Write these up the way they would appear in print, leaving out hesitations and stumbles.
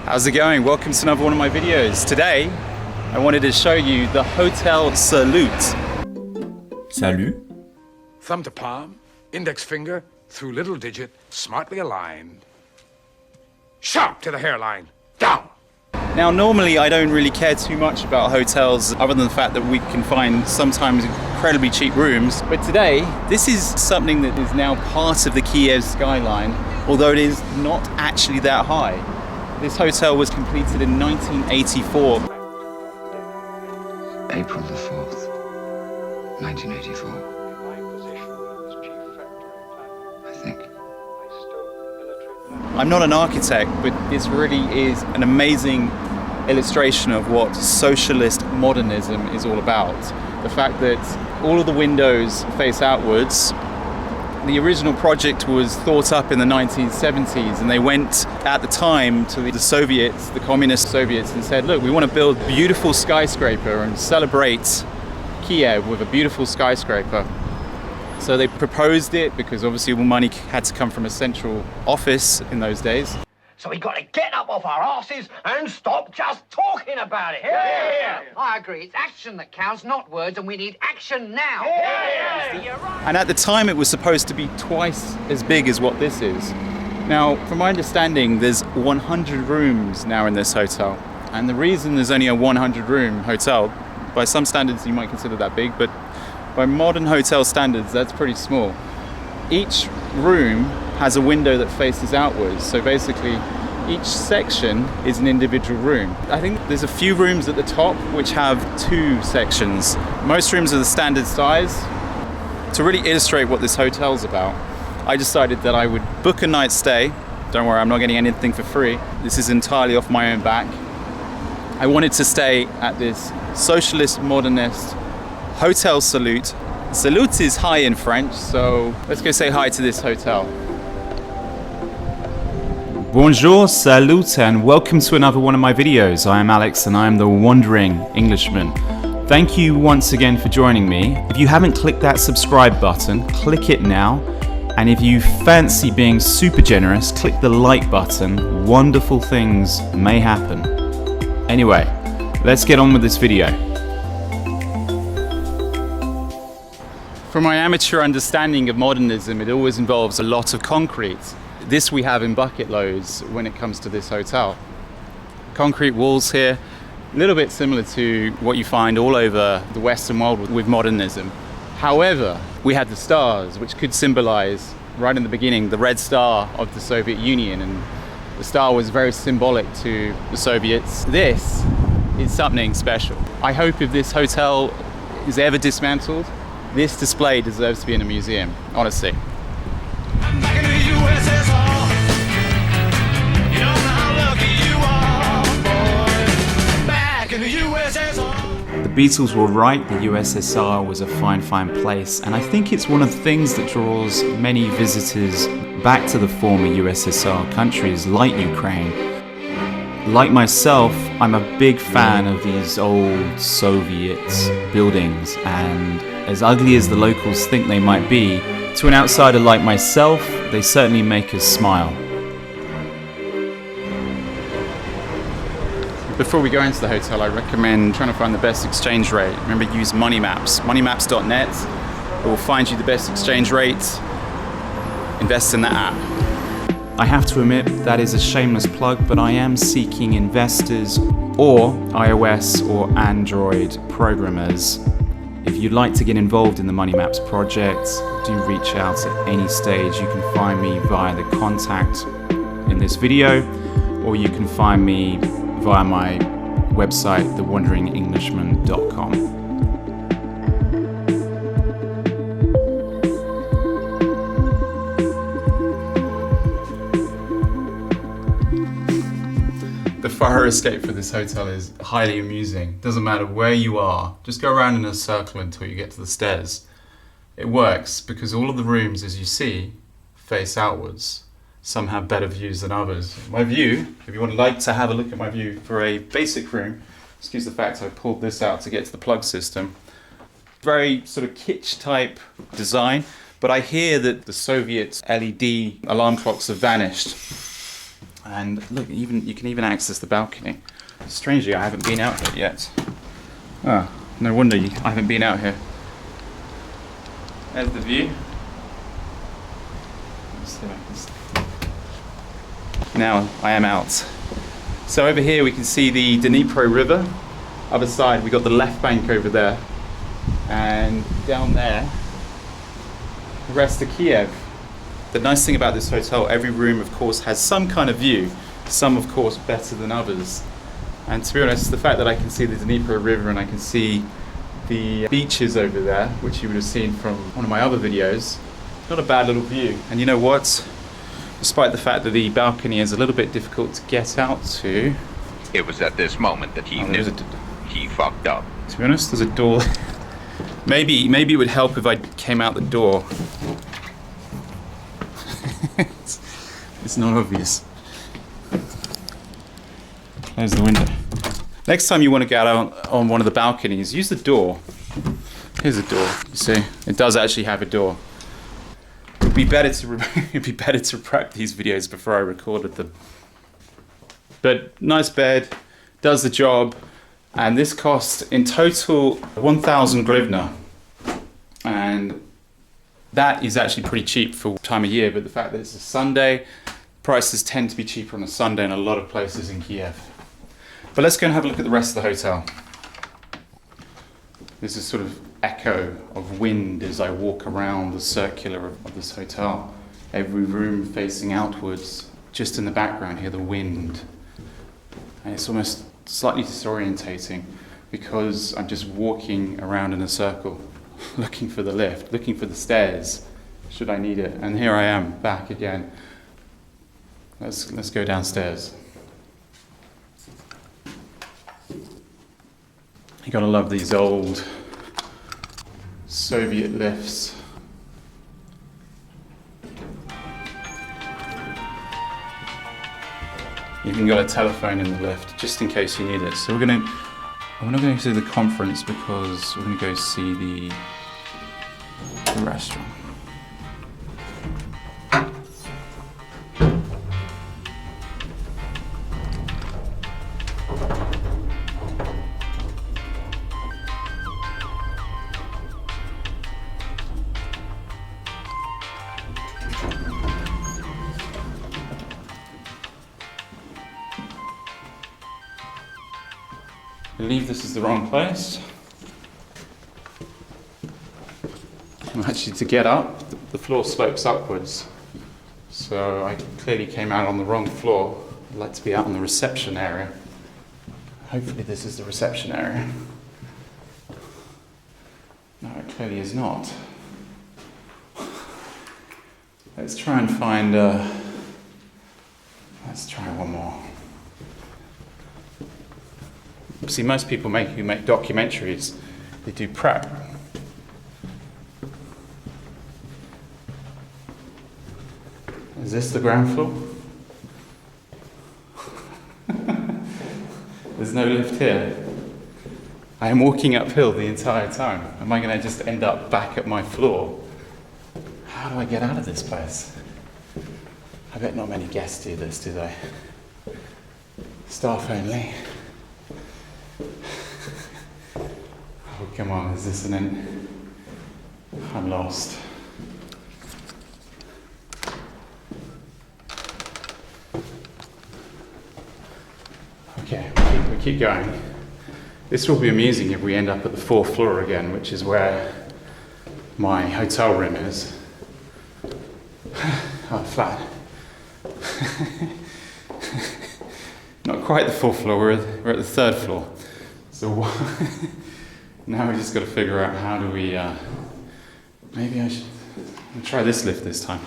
How's it going? Welcome to another one of my videos. Today, I wanted to show you the Hotel Salute. Salut. Thumb to palm, index finger through little digit, smartly aligned. Sharp to the hairline. Down. Now, normally I don't really care too much about hotels other than the fact that we can find sometimes incredibly cheap rooms. But today, this is something that is now part of the Kiev skyline, although it is not actually that high. This hotel was completed in 1984. April the 4th, 1984. I think. I'm not an architect, but this really is an amazing illustration of what socialist modernism is all about. The fact that all of the windows face outwards. The original project was thought up in the 1970s, and they went at the time to the Soviets, the communist Soviets, and said, look, we want to build a beautiful skyscraper and celebrate Kiev with a beautiful skyscraper. So they proposed it because obviously all money had to come from a central office in those days. So we got to get up off our asses and stop just talking about it. Yeah. I agree. It's action that counts, not words, and we need action now. You're right. And at the time it was supposed to be twice as big as what this is. Now, from my understanding, there's 100 rooms now in this hotel. And the reason there's only a 100-room hotel, by some standards you might consider that big, but by modern hotel standards, that's pretty small. Each room has a window that faces outwards, so basically each section is an individual room. I think there's a few rooms at the top which have 2 sections. Most rooms are the standard size. To really illustrate what this hotel's about, I decided that I would book a night stay. Don't worry, I'm not getting anything for free. This is entirely off my own back. I wanted to stay at this socialist modernist Hotel Salute. Salute is hi in French, so let's go say hi to this hotel. Bonjour, salut, and welcome to another one of my videos. I am Alex and I am the Wandering Englishman. Thank you once again for joining me. If you haven't clicked that subscribe button, click it now. And if you fancy being super generous, click the like button. Wonderful things may happen. Anyway, let's get on with this video. From my amateur understanding of modernism, it always involves a lot of concrete. This we have in bucket loads when it comes to this hotel. Concrete walls here, a little bit similar to what you find all over the Western world with modernism. However, we had the stars, which could symbolize, right in the beginning, the red star of the Soviet Union, and the star was very symbolic to the Soviets. This is something special. I hope if this hotel is ever dismantled, this display deserves to be in a museum, honestly. Back in the USSR, you don't know how lucky you are, boy. Back in the USSR. The Beatles were right, the USSR was a fine place, and I think it's one of the things that draws many visitors back to the former USSR countries like Ukraine. Like myself, I'm a big fan of these old Soviet buildings, and as ugly as the locals think they might be, to an outsider like myself, they certainly make us smile. Before we go into the hotel, I recommend trying to find the best exchange rate. Remember, use Money Maps, moneymaps.net. It will find you the best exchange rate. Invest in the app. I have to admit, that is a shameless plug, but I am seeking investors or iOS or Android programmers. If you'd like to get involved in the Money Maps project, do reach out at any stage. You can find me via the contact in this video, or you can find me via my website, thewanderenglishman.com. The fire escape for this hotel is highly amusing. Doesn't matter where you are, just go around in a circle until you get to the stairs. It works because all of the rooms, as you see, face outwards. Some have better views than others. My view, if you would like to have a look at my view for a basic room, excuse the fact I pulled this out to get to the plug system. Very sort of kitsch type design, but I hear that the Soviet LED alarm clocks have vanished. And look, you can even access the balcony. Strangely, I haven't been out here yet. Ah, no wonder I haven't been out here. There's the view. Let's see if I can now I am out. So over here we can see the Dnipro River. Other side we got the left bank over there, and down there the rest of Kiev. The nice thing about this hotel, every room of course has some kind of view, some of course better than others. And to be honest, the fact that I can see the Dnipro River and I can see the beaches over there, which you would have seen from one of my other videos, not a bad little view. And you know what? Despite the fact that the balcony is a little bit difficult to get out to, It was at this moment that he knew he fucked up. to be honest, there's a door. Maybe it would help if I came out the door. It's not obvious. There's the window. Next time you want to get out on one of the balconies, use the door. Here's a door. You see, it does actually have a door. It'd be better to prep these videos before I recorded them. But nice bed, does the job, and this cost in total 1,000 hryvnia, and that is actually pretty cheap for time of year. But the fact that it's a Sunday, prices tend to be cheaper on a Sunday in a lot of places in Kiev. But let's go and have a look at the rest of the hotel. There's a sort of echo of wind as I walk around the circular of this hotel. Every room facing outwards, just in the background here, the wind. And it's almost slightly disorientating because I'm just walking around in a circle, looking for the lift, looking for the stairs, should I need it. And here I am, back again. Let's go downstairs. You gotta love these old Soviet lifts. You even got a telephone in the lift, just in case you need it. So we're not going to the conference because we're going to go see the restaurant. I believe this is the wrong place. Actually, to get up, the floor slopes upwards. So I clearly came out on the wrong floor. I'd like to be out in the reception area. Hopefully this is the reception area. No, it clearly is not. Let's try and find, let's try one more. See, most people who make documentaries, they do prep. Is this the ground floor? There's no lift here. I am walking uphill the entire time. Am I going to just end up back at my floor? How do I get out of this place? I bet not many guests do this, do they? Staff only. Oh, come on, is this an end? I'm lost. Okay, we keep going. This will be amusing if we end up at the 4th floor again, which is where my hotel room is. Oh, flat. Not quite the 4th floor, we're at the 3rd floor. So now we just got to figure out how do we, maybe I should try this lift this time.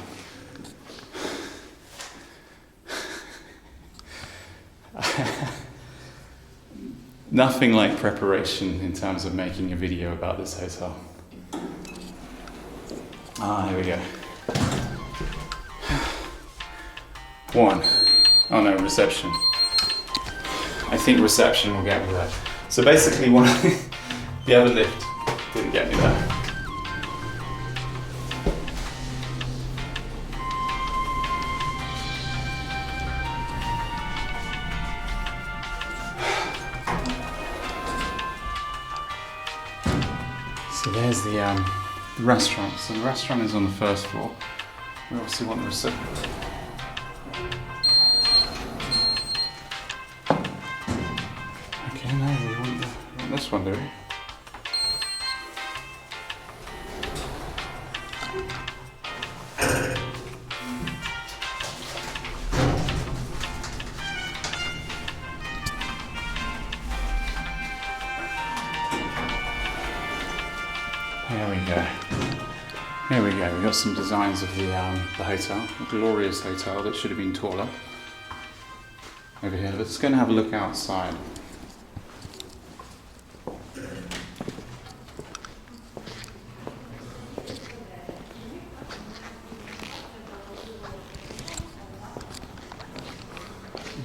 Nothing like preparation in terms of making a video about this hotel. Here we go. 1. Oh no, reception. I think reception will get me there. So basically, the other lift didn't get me there. So there's the restaurant. So the restaurant is on the first floor. We obviously want the reception. Okay, no, we want this one, do we? Here we go. Here we go. We've got some designs of the hotel, a glorious hotel that should have been taller. Over here, let's go and have a look outside.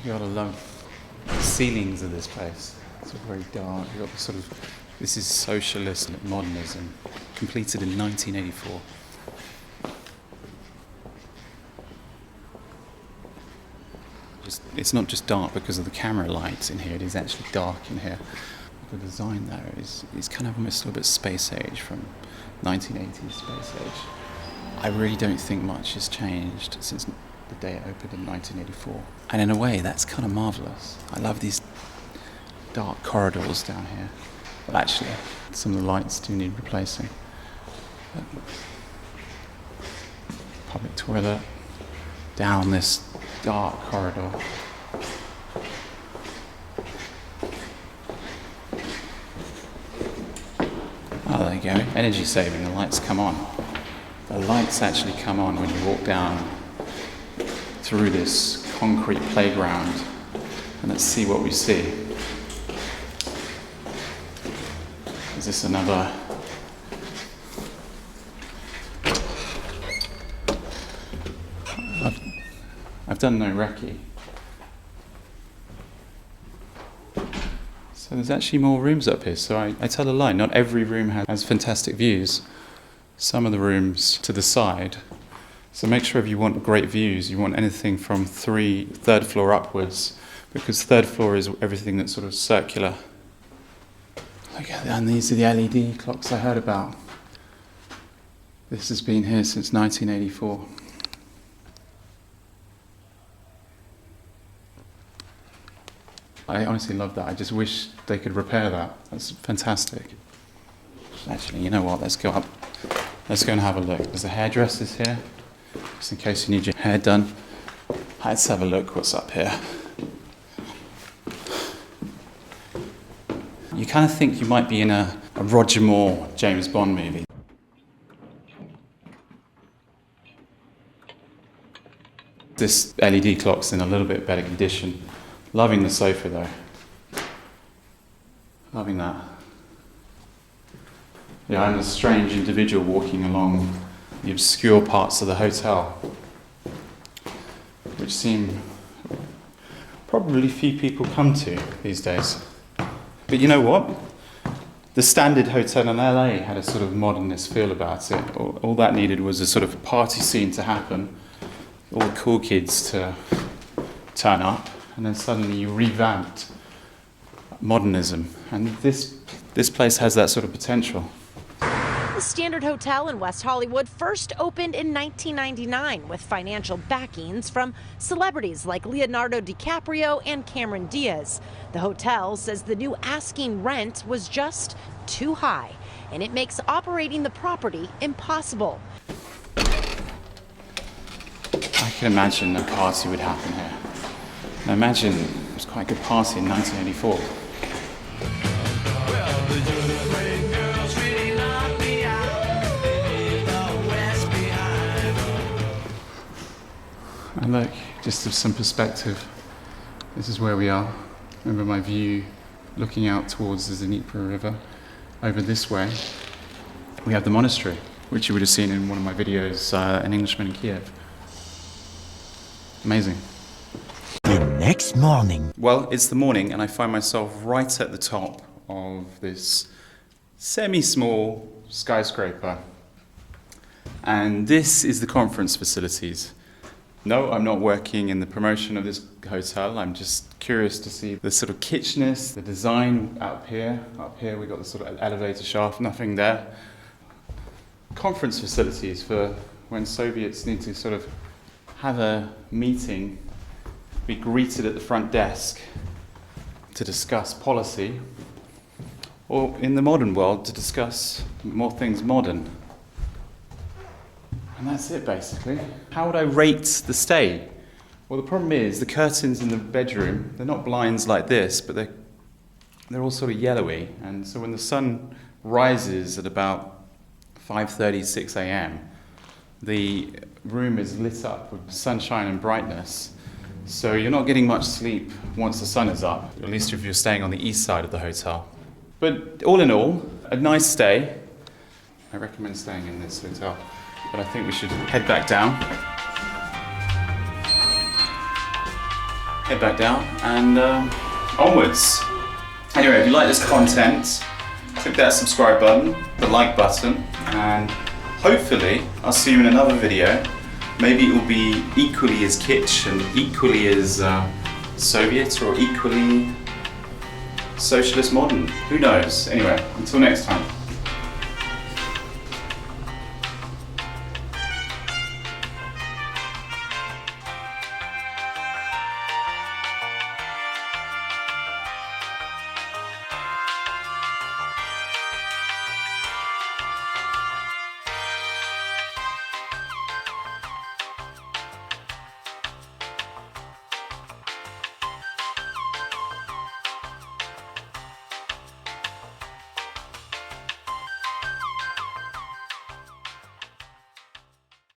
You gotta love the ceilings of this place. It's all very dark. You got the sort of, this is socialist modernism, completed in 1984. It's not just dark because of the camera lights in here, it is actually dark in here. The design there is kind of almost a little bit space age, from 1980s space age. I really don't think much has changed since the day it opened in 1984. And in a way, that's kind of marvellous. I love these dark corridors down here. But actually, some of the lights do need replacing. But public toilet, down this dark corridor. Oh, there you go. Energy saving, the lights come on. The lights actually come on when you walk down through this concrete playground. And let's see what we see. Is this another... I've done no recce. So there's actually more rooms up here. So I tell a lie, not every room has fantastic views. Some of the rooms to the side. So make sure if you want great views, you want anything from third floor upwards, because third floor is everything that's sort of circular. Look at that, and these are the LED clocks I heard about. This has been here since 1984. I honestly love that. I just wish they could repair that. That's fantastic. Actually, you know what? Let's go up. Let's go and have a look. There's the hairdressers here, just in case you need your hair done. Let's have a look what's up here. You kind of think you might be in a Roger Moore James Bond movie. This LED clock's in a little bit better condition. Loving the sofa though. Loving that. Yeah, I'm a strange individual walking along the obscure parts of the hotel, which seem probably few people come to these days. But you know what? The standard hotel in LA had a sort of modernist feel about it. All that needed was a sort of party scene to happen, all the cool kids to turn up, and then suddenly you revamped modernism. And this place has that sort of potential. The Standard Hotel in West Hollywood first opened in 1999 with financial backings from celebrities like Leonardo DiCaprio and Cameron Diaz. The hotel says the new asking rent was just too high, and it makes operating the property impossible. I can imagine a party would happen here. I imagine it was quite a good party in 1984. And look, just of some perspective, this is where we are. Remember my view looking out towards the Dnieper River. Over this way, we have the monastery, which you would have seen in one of my videos, An Englishman in Kiev. Amazing. The next morning. Well, it's the morning and I find myself right at the top of this semi-small skyscraper. And this is the conference facilities. No, I'm not working in the promotion of this hotel. I'm just curious to see the sort of kitschness, the design up here. Up here we've got the sort of elevator shaft, nothing there. Conference facilities for when Soviets need to sort of have a meeting, be greeted at the front desk to discuss policy, or in the modern world to discuss more things modern. And that's it basically. How would I rate the stay? Well, the problem is the curtains in the bedroom, they're not blinds like this, but they're all sort of yellowy. And so when the sun rises at about 5:30, 6 a.m., the room is lit up with sunshine and brightness. So you're not getting much sleep once the sun is up, at least if you're staying on the east side of the hotel. But all in all, a nice stay. I recommend staying in this hotel. But I think we should head back down. Head back down and onwards. Anyway, if you like this content, click that subscribe button, the like button, and hopefully I'll see you in another video. Maybe it will be equally as kitsch and equally as Soviet or equally socialist modern. Who knows? Anyway, until next time.